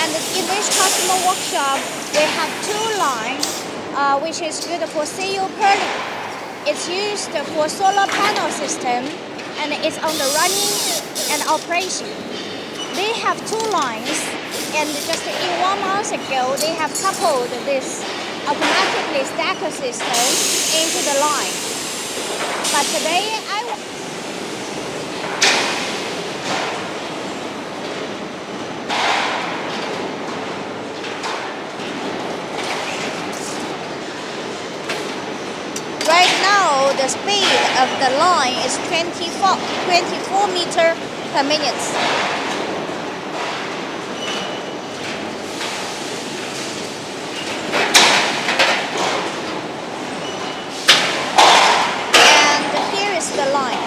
And in this customer workshop, we have two lines, which is good for CO purlin. It's used for solar panel system, and it's on the running and operation. They have two lines, and just in 1 month ago, they have coupled this automatically stacker system into the line. But today, right now, the speed of the line is 24 meters per minute. And here is the line.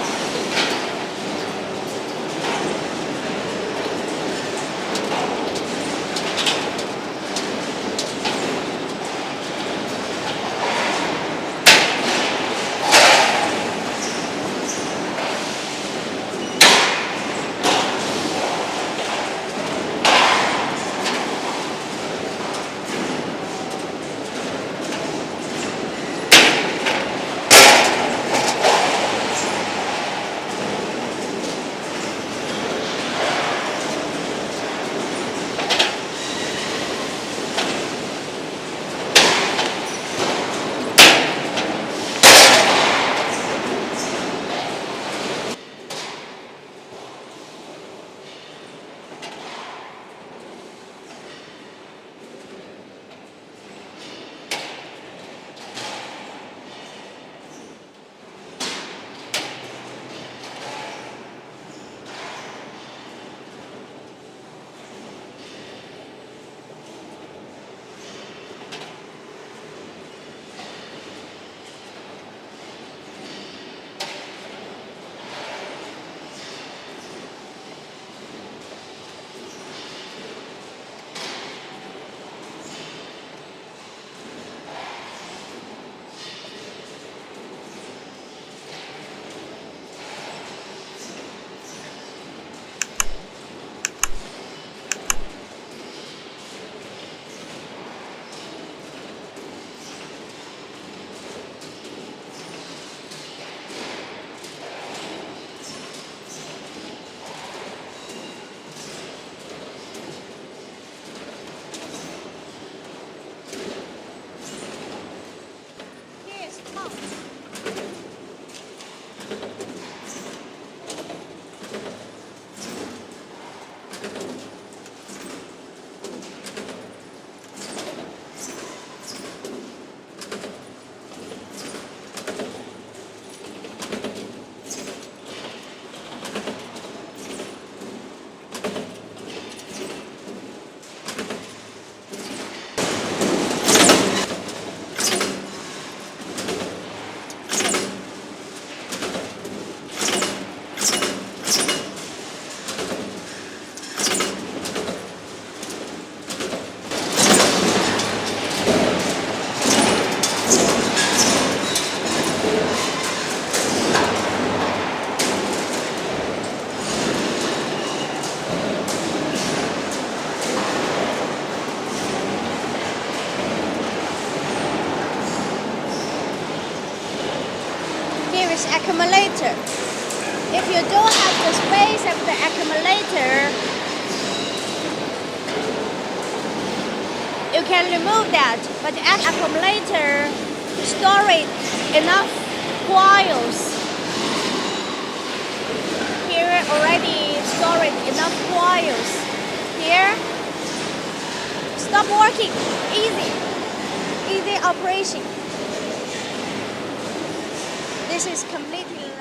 Here is accumulator. If you don't have the space of the accumulator, you can remove that. But the accumulator store enough coils. Here already stored enough coils. Here, stop working. Easy operation. This is completely